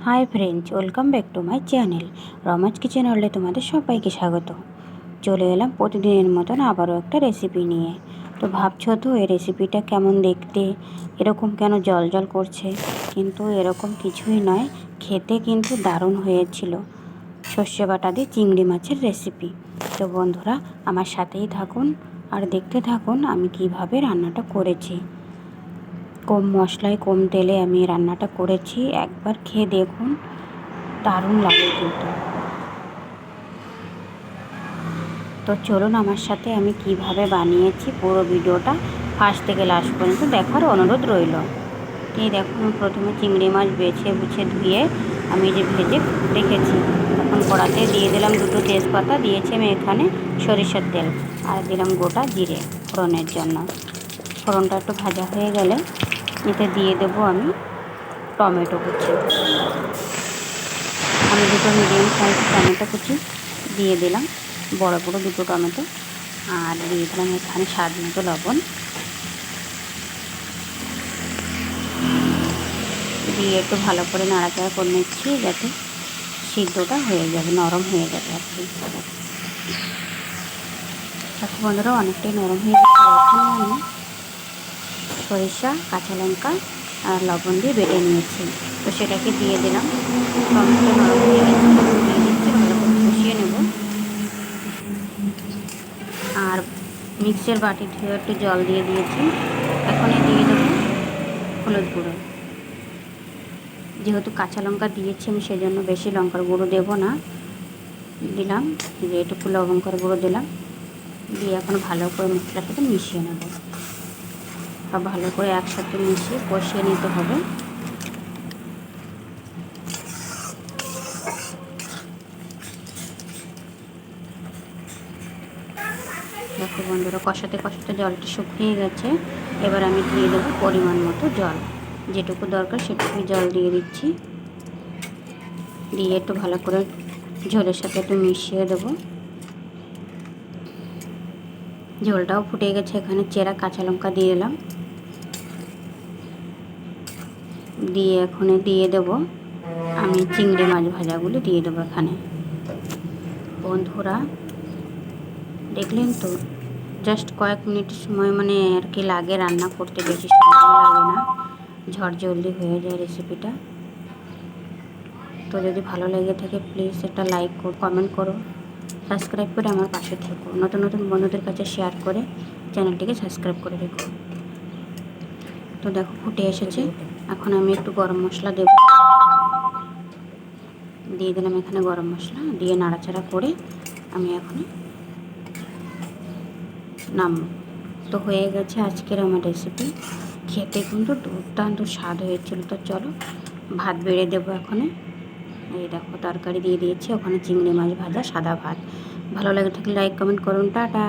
High friends, welcome back to my channel Rama's kitchen ওয়ার্ল্ডে তোমাদের সবাইকে স্বাগত। চলে এলাম প্রতিদিনের মতন আবারও একটা রেসিপি নিয়ে। তো ভাবছো তো এই রেসিপিটা কেমন দেখতে, এরকম কেন জল জল করছে, কিন্তু এরকম কিছুই নয়, খেতে কিন্তু দারুণ হয়েছিল। সর্ষে বাটা দিয়ে চিংড়ি মাছের রেসিপি। তো বন্ধুরা আমার সাথেই থাকুন আর দেখতে থাকুন আমি কিভাবে রান্নাটা করেছি। কম মশলায় কম তেলে আমি রান্নাটা করেছি, একবার খেয়ে দেখুন, দারুণ লাগে কিন্তু। তো চলুন আমার সাথে আমি কিভাবে বানিয়েছি পুরো ভিডিওটা ফার্স্ট থেকে লাস্ট পর্যন্ত দেখার অনুরোধ রইল। এই দেখুন, প্রথমে চিংড়ি মাছ বেছে বুছে ধুয়ে আমি যে ভেজে রেখেছি, এখন কড়াতে দিয়ে দিলাম দুটো তেজপাতা, দিয়েছি আমি এখানে সরিষার তেল, আর দিলাম গোটা জিরে ফোড়নের জন্য। ফোড়নটা একটু ভাজা হয়ে গেলে এতে দিয়ে দেবো আমি টমেটো কুচি। আমি দুটো মিডিয়াম সাইজ টমেটো কুচি দিয়ে দিলাম, বড় বড় দুটো টমেটো, আর দিয়ে দিলাম এখানে স্বাদ মতো লবণ, দিয়ে একটু ভালো করে নাড়াচাড়া করে নিচ্ছি যাতে সিদ্ধটা হয়ে যাবে, নরম হয়ে যাবে আর কি। এখন বন্ধুরা অনেকটাই নরম হয়ে গেছে। এখানে আমি সরিষা, কাঁচা লঙ্কা আর লবণ দিয়ে বেটে নিয়েছি, তো সেটাকে দিয়ে দিলাম। টমেটো নরম হয়ে গেছে, দিয়ে দিচ্ছি, ভালো করে কষিয়ে নেব। আর মিক্সের বাটি ধুয়ে একটু জল দিয়ে দিয়েছি, এখনই দিয়ে দেবো হলুদ গুঁড়ো। যেহেতু কাঁচা লঙ্কা দিয়েছি আমি, সেজন্য বেশি লঙ্কার গুঁড়ো দেবো না, দিলাম যে এটুকু লবঙ্কার গুঁড়ো দিলাম। দিয়ে এখন ভালো করে মশলার সাথে মিশিয়ে নেব, সব ভালো করে একসাথে মিশিয়ে কষিয়ে নিতে হবে। দেখো বন্ধুরা, কষাতে কষাতে জলটা শুকিয়ে গেছে। এবার আমি দিয়ে দেবো পরিমাণ মতো জল, যেটুকু দরকার সেটুকুই জল দিয়ে দিচ্ছি। দিয়ে একটু ভালো করে ঝোলের সাথে একটু মিশিয়ে দেবো। ঝোলটাও ফুটে গেছে, এখানে চেরা কাঁচা লঙ্কা দিয়ে দিলাম, দিয়ে এখন দিয়ে দেবো আমি চিংড়ি মাছ ভাজাগুলো দিয়ে দেবো এখানে। বন্ধুরা দেখলেন তো, জাস্ট কয়েক মিনিটের সময় মানে আর কি লাগে রান্না করতে, বেশি সময় লাগে না, ঝট জলদি হয়ে যায় রেসিপিটা। তো যদি ভালো লেগে থাকে প্লিজ একটা লাইক করো, কমেন্ট করো, সাবস্ক্রাইব করে আমার পাশে থেকো, নতুন নতুন বন্ধুদের কাছে শেয়ার করে চ্যানেলটিকে সাবস্ক্রাইব করে রেখো। তো দেখো ফুটে এসেছে, এখন আমি একটু গরম মশলা দেব, দিয়ে দিলাম এখানে গরম মশলা, দিয়ে নাড়াচাড়া করে আমি এখন নামবো। তো হয়ে গেছে আজকের আমার রেসিপি, খেতে কিন্তু দুর্দান্ত স্বাদ হয়েছিল। তো চলো ভাত বেড়ে দেবো এখন। এই দেখো তরকারি দিয়ে দিয়েছি, ওখানে চিংড়ি মাছ ভাজা, সাদা ভাত। ভালো লাগে থাকলে লাইক কমেন্ট করুন, টাটা।